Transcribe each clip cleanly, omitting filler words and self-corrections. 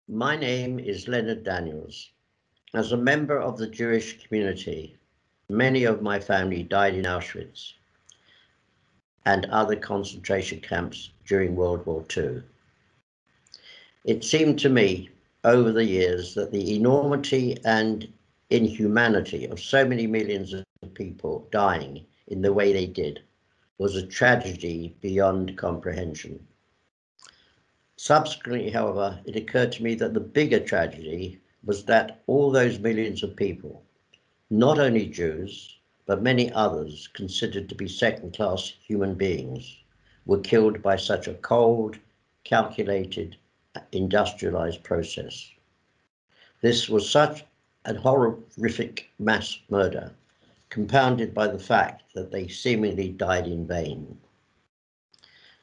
My name is Leonard Daniels. As a member of the Jewish community, many of my family died in Auschwitz and other concentration camps during World War II. It seemed to me over the years that the enormity and inhumanity of so many millions of people dying in the way they did was a tragedy beyond comprehension. Subsequently, however, it occurred to me that the bigger tragedy was that all those millions of people, not only Jews, but many others considered to be second-class human beings, were killed by such a cold, calculated, industrialized process. This was such a horrific mass murder, compounded by the fact that they seemingly died in vain.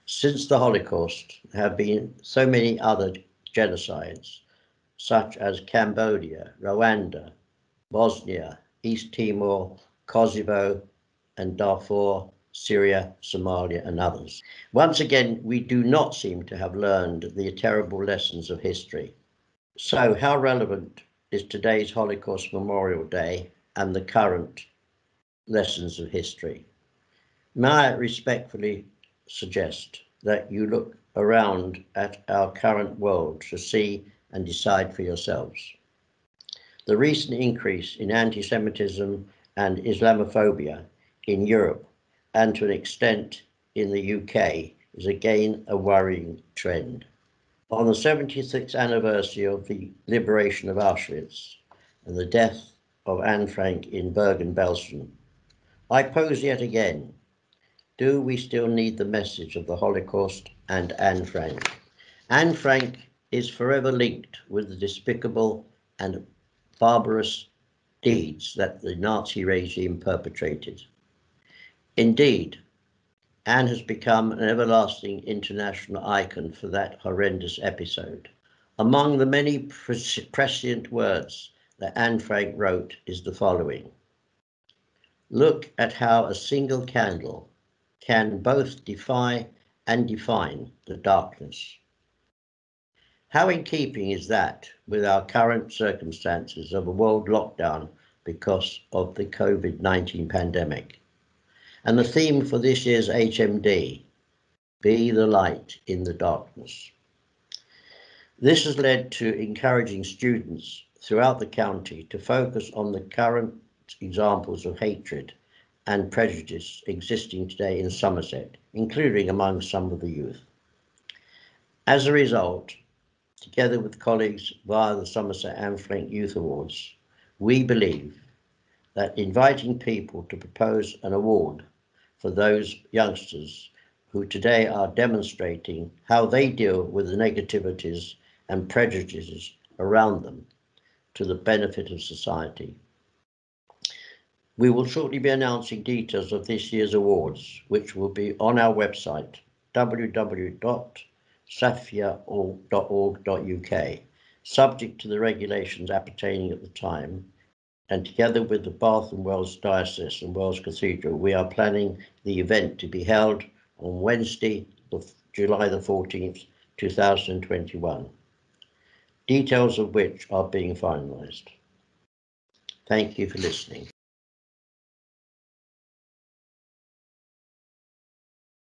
Since the Holocaust, there have been so many other genocides, such as Cambodia, Rwanda, Bosnia, East Timor, Kosovo, and Darfur, Syria, Somalia, and others. Once again, we do not seem to have learned the terrible lessons of history. So, how relevant is today's Holocaust Memorial Day and the current lessons of history? May I respectfully suggest that you look around at our current world to see and decide for yourselves. The recent increase in anti-Semitism and Islamophobia in Europe, and to an extent in the UK, is again a worrying trend. On the 76th anniversary of the liberation of Auschwitz and the death of Anne Frank in Bergen-Belsen, I pose yet again, do we still need the message of the Holocaust and Anne Frank? Anne Frank is forever linked with the despicable and barbarous deeds that the Nazi regime perpetrated. Indeed, Anne has become an everlasting international icon for that horrendous episode. Among the many prescient words that Anne Frank wrote is the following: "Look at how a single candle can both defy and define the darkness." How in keeping is that with our current circumstances of a world lockdown because of the COVID-19 pandemic? And the theme for this year's HMD, Be the Light in the Darkness. This has led to encouraging students throughout the county to focus on the current examples of hatred and prejudice existing today in Somerset, including among some of the youth. As a result, together with colleagues via the Somerset Anne Frank Youth Awards, we believe that inviting people to propose an award for those youngsters who today are demonstrating how they deal with the negativities and prejudices around them to the benefit of society. We will shortly be announcing details of this year's awards, which will be on our website, www.safia.org.uk, subject to the regulations appertaining at the time. And together with the Bath and Wells Diocese and Wells Cathedral, we are planning the event to be held on Wednesday, July the 14th, 2021. Details of which are being finalised. Thank you for listening.